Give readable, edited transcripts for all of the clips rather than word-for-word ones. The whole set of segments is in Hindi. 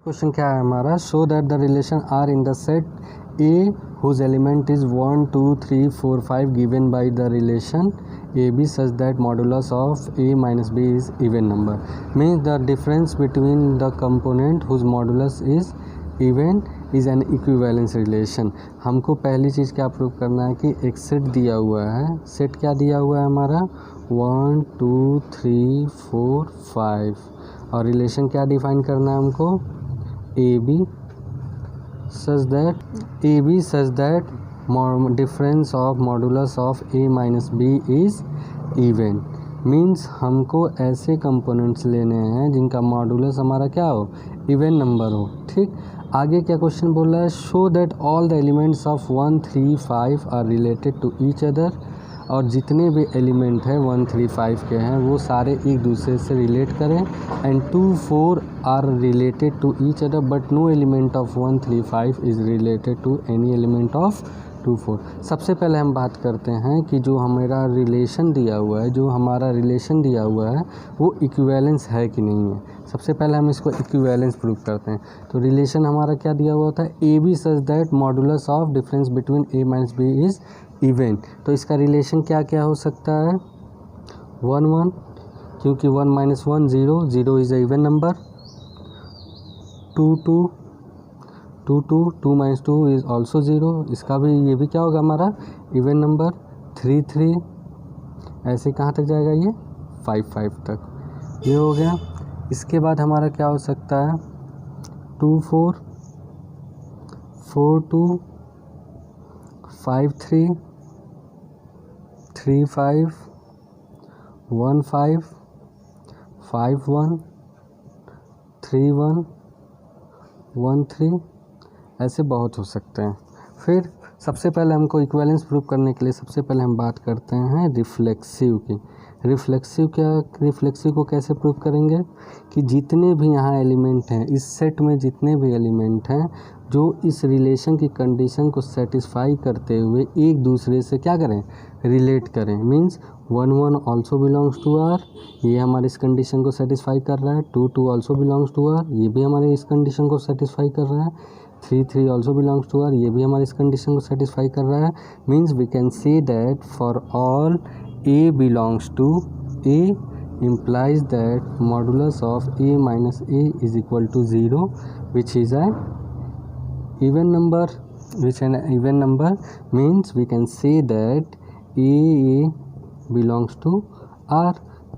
क्वेश्चन क्या है हमारा, show that the relation R in the set A whose element is 1 2 3 4 5 given by the relation A B such that modulus of A minus B is even number. Means the difference between the component whose modulus is even is an equivalence relation. हमको पहली चीज़ क्या प्रूव करना है कि एक सेट दिया हुआ है, सेट क्या दिया हुआ है हमारा 1 2 3 4 5 और रिलेशन क्या डिफाइन करना है हमको A B such that difference of modulus of A minus B is even. Means हमको ऐसे कंपोनेंट्स लेने हैं जिनका मॉडुलस हमारा क्या हो, इवन नंबर हो। ठीक, आगे क्या क्वेश्चन बोल रहा है, show that all the elements of 1 3 5 are related to each other. और जितने भी एलिमेंट हैं 1 3 5 के हैं वो सारे एक दूसरे से रिलेट करें। And 2 4 are related to each other but no element of 1 3 5 is related to any element of 2 4। सबसे पहले हम बात करते हैं कि जो हमारा रिलेशन दिया हुआ है वो इक्विवेलेंस है कि नहीं है। सबसे पहले हम इसको इक्विवेलेंस प्रूव करते हैं। तो रिलेशन हमारा क्या दिया हुआ था, A B such that modulus of difference between A minus B is even. तो इसका रिलेशन क्या क्या हो सकता है, 1 1 क्योंकि 1 minus 1 0 0 is a even number, 2 2 2 2 2 minus 2 is also 0, इसका भी ये भी क्या होगा हमारा इवन नंबर, 3 3 ऐसे कहाँ तक जाएगा ये 5 5 तक, ये हो गया। इसके बाद हमारा क्या हो सकता है 2 4 4 2 5 3 3 5 1 5 5 1 3 1 1 3, ऐसे बहुत हो सकते हैं। फिर सबसे पहले हमको इक्विवेलेंस प्रूव करने के लिए सबसे पहले हम बात करते हैं रिफ्लेक्सिव की। रिफ्लेक्सिव को कैसे प्रूव करेंगे कि जितने भी यहाँ एलिमेंट हैं इस सेट में, जितने भी एलिमेंट हैं जो इस रिलेशन की कंडीशन को सेटिस्फाई करते हुए एक दूसरे से क्या करें, रिलेट करें। Means 1 1 also belongs to R, ये हमारे इस कंडीशन को सेटिस्फाई कर रहा है। 2 2 ऑल्सो बिलोंग्स टू आर, ये भी हमारे इस कंडीशन को सेटिस्फाई कर रहा है। 3 3 ऑल्सो बिलोंग्स टू आर, ये भी हमारे इस कंडीशन को सेटिस्फाई कर रहा है। Means we can say that for all A belongs to A implies that modulus of a minus a is equal to 0 which is an even number, means we can say that a belongs to R,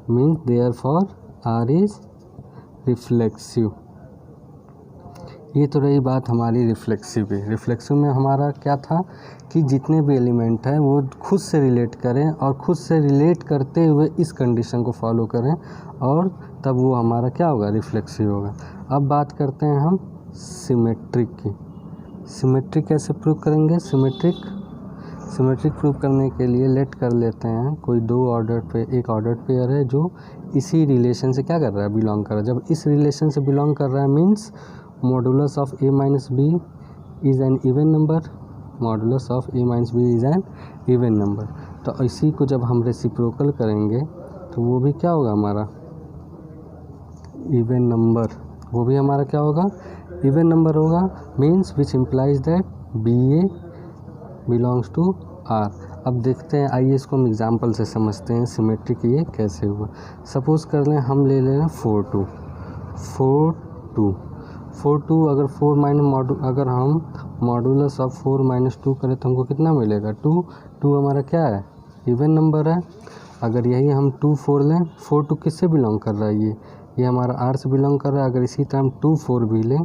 means therefore R is reflexive। ये तो रही बात हमारी रिफ्लेक्सिव की। रिफ्लेक्सिव में हमारा क्या था कि जितने भी एलिमेंट हैं वो खुद से रिलेट करें और खुद से रिलेट करते हुए इस कंडीशन को फॉलो करें और तब वो हमारा क्या होगा, रिफ्लेक्सिव होगा। अब बात करते हैं हम सिमेट्रिक की। सिमेट्रिक कैसे प्रूव करेंगे, सिमेट्रिक प्रूव करने के लिए लेट कर लेते हैं कोई एक ऑर्डर्ड पेयर है जो इसी रिलेशन से क्या कर रहा है, बिलोंग कर रहा है। जब इस रिलेशन से बिलोंग कर रहा है means modulus of A minus B is an even number, modulus of A minus B is an even number. तो इसी को जब हम रेसिप्रोकल करेंगे तो वो भी क्या होगा हमारा इवन नंबर, वो भी हमारा क्या होगा, इवन नंबर होगा। Means which implies that B A belongs to R. अब देखते हैं, आइए इसको हम एग्जाम्पल से समझते हैं सिमेट्रिक ये कैसे हुआ। सपोज़ कर लें हम ले लें 4 2 4 2 अगर 4 माइनस अगर हम मॉडुलस ऑफ 4 माइनस 2 करें तो हमको कितना मिलेगा 2 2 हमारा क्या है, इवन नंबर है। अगर यही हम 2 4 लें, 4 2 किससे बिलोंग कर रहा है, ये हमारा R से बिलोंग कर रहा है। अगर इसी तरह हम 2 4 भी लें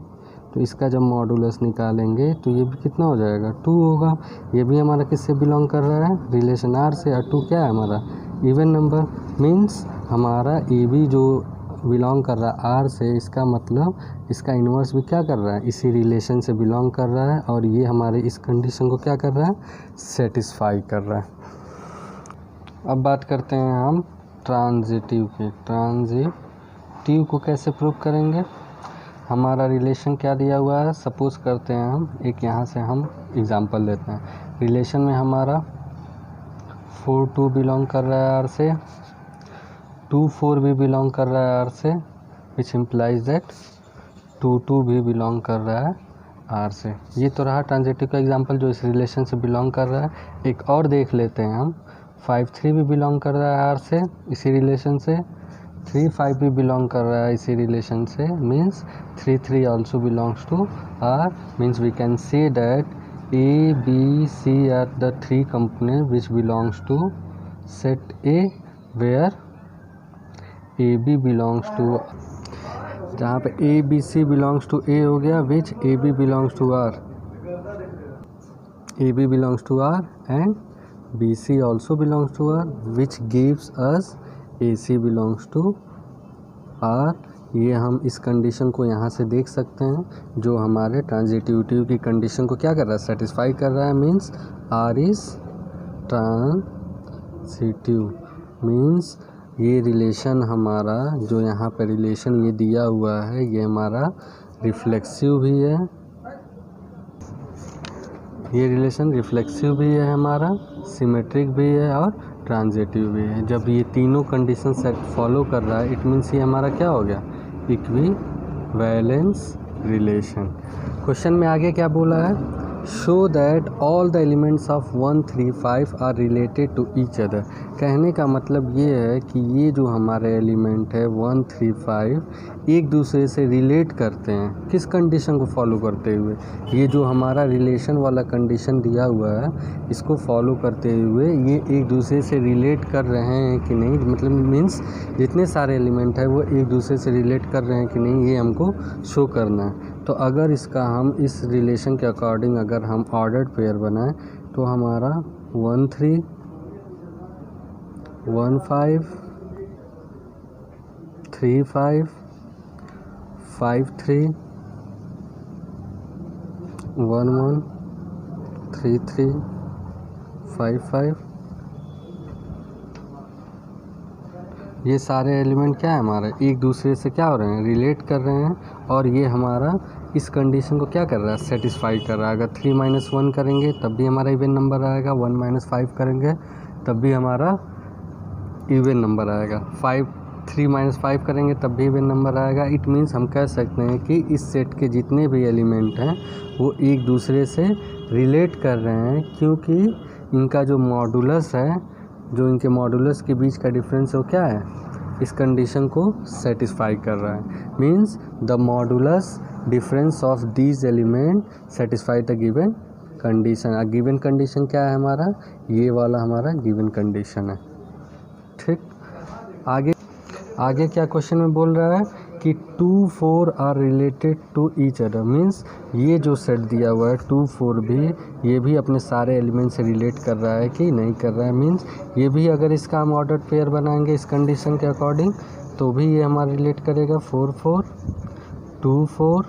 तो इसका जब मॉडुलस निकालेंगे तो ये भी कितना हो जाएगा 2 होगा। ये भी हमारा किससे बिलोंग कर रहा है, रिलेशन R से, और 2 क्या है हमारा इवन नंबर। मीन्स हमारा ए बी जो बिलोंग कर रहा है R से, इसका मतलब इसका इन्वर्स भी क्या कर रहा है, इसी रिलेशन से बिलोंग कर रहा है और ये हमारे इस कंडीशन को क्या कर रहा है, सेटिस्फाई कर रहा है। अब बात करते हैं हम ट्रांजिटिव की। ट्रांजिटिव को कैसे प्रूव करेंगे, हमारा रिलेशन क्या दिया हुआ है, सपोज़ करते हैं हम एक यहाँ से हम एग्जांपल लेते हैं। रिलेशन में हमारा 4 2 बिलोंग कर रहा है R से, 2 4 भी बिलोंग कर रहा है R से, विच इम्प्लाइज दैट 2 भी बिलोंग कर रहा है R से। ये तो रहा ट्रांजिटिव का एग्जांपल जो इस रिलेशन से बिलोंग कर रहा है। एक और देख लेते हैं हम, 5 3 भी बिलोंग कर रहा है R से इसी रिलेशन से, 3 5 भी बिलोंग कर रहा है इसी रिलेशन से, means 3 3 also belongs to R, means we can say that A, B, C are the 3 components which belongs to set A, where AB belongs to, जहाँ पे A B C belongs to A हो गया, which AB belongs to R, AB belongs to R and BC also belongs to R, which gives us AC belongs to R। ये हम इस कंडीशन को यहाँ से देख सकते हैं जो हमारे ट्रांजिटिविटी की कंडीशन को क्या कर रहा है, सेटिस्फाई कर रहा है, means R is transitive, means ये रिलेशन हमारा जो यहाँ पे रिलेशन ये दिया हुआ है ये हमारा रिफ्लेक्सिव भी है, ये रिलेशन रिफ्लेक्सिव भी है हमारा, सिमेट्रिक भी है और ट्रांजिटिव भी है। जब ये तीनों कंडीशन सेट फॉलो कर रहा है इट मीन्स ये हमारा क्या हो गया, इक्विवेलेंस रिलेशन। क्वेश्चन में आगे क्या बोला है, show that all the elements of 1 3 5 are related to each other. कहने का मतलब ये है कि ये जो हमारे एलिमेंट है 1 3 5 एक दूसरे से रिलेट करते हैं, किस कंडीशन को फॉलो करते हुए, ये जो हमारा रिलेशन वाला कंडीशन दिया हुआ है इसको फॉलो करते हुए ये एक दूसरे से रिलेट कर रहे हैं कि नहीं, मतलब मीन्स जितने सारे एलिमेंट है वो एक दूसरे से रिलेट कर रहे हैं कि नहीं, ये हमको शो करना है। तो अगर इसका हम इस रिलेशन के अकॉर्डिंग अगर हम ऑर्डर्ड पेयर बनाएं तो हमारा 1 3 1 5 3 5 5 3 1 1 3 3 5 5, ये सारे एलिमेंट क्या है हमारे एक दूसरे से क्या हो रहे हैं, रिलेट कर रहे हैं, और ये हमारा इस कंडीशन को क्या कर रहा है, सेटिस्फाई कर रहा है। अगर 3 - 1 करेंगे तब भी हमारा इवन नंबर आएगा, 1 - 5 करेंगे तब भी हमारा इवन नंबर आएगा, 3 - 5 करेंगे तब भी इवन नंबर आएगा। इट मीन्स हम कह सकते हैं कि इस सेट के जितने भी एलिमेंट हैं वो एक दूसरे से रिलेट कर रहे हैं, क्योंकि इनका जो मॉडुलस है, जो इनके मॉडुलस के बीच का डिफरेंस है वो क्या है, इस कंडीशन को सेटिस्फाई कर रहा है। Means the modulus difference of these element satisfy the given condition. Given condition क्या है हमारा, ये वाला हमारा गिवन कंडीशन है। ठीक, आगे क्या क्वेश्चन में बोल रहा है कि 2 4 are related to each other, means ये जो सेट दिया हुआ है 2 4 भी ये भी अपने सारे एलिमेंट से रिलेट कर रहा है कि नहीं कर रहा है। मीन्स ये भी अगर इसका हम ऑर्डर्ड पेयर बनाएंगे इस कंडीशन के अकॉर्डिंग तो भी ये हमारा रिलेट करेगा 4 4 2 4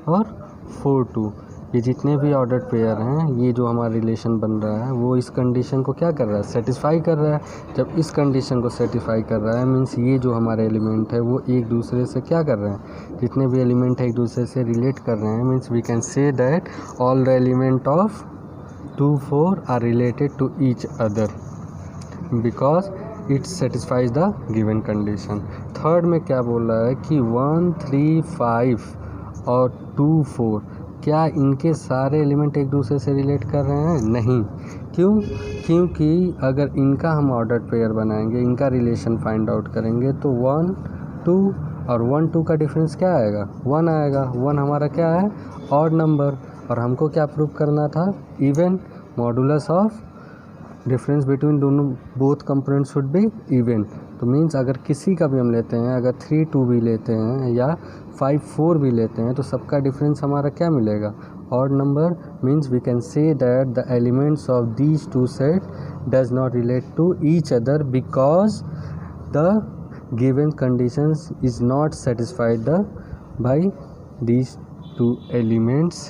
और 4 2। ये जितने भी ऑर्डर्ड पेयर हैं ये जो हमारा रिलेशन बन रहा है वो इस कंडीशन को क्या कर रहा है, सेटिस्फाई कर रहा है। जब इस कंडीशन को सेटिस्फाई कर रहा है मीन्स ये जो हमारे एलिमेंट है वो एक दूसरे से क्या कर रहे हैं, जितने भी एलिमेंट है एक दूसरे से रिलेट कर रहे हैं। Means we can say that all the element of 2 4 are related to each other because it satisfies the given condition. Third में क्या बोल रहा है कि 1 3 5 और 2 4 क्या इनके सारे एलिमेंट एक दूसरे से रिलेट कर रहे हैं, नहीं। क्यों, क्योंकि अगर इनका हम ऑर्डर्ड पेयर बनाएंगे, इनका रिलेशन फाइंड आउट करेंगे तो 1 2 और 1 2 का डिफरेंस क्या आएगा, 1 आएगा। 1 हमारा क्या है, ऑड नंबर, और हमको क्या प्रूव करना था, even modulus of difference between दोनों both component should be even. तो मीन्स अगर किसी का भी हम लेते हैं, अगर 3 2 भी लेते हैं या 5 4 भी लेते हैं तो सबका डिफरेंस हमारा क्या मिलेगा, odd number. Means we can say that the elements of these two set does not relate to each other because the given conditions is not satisfied by these two elements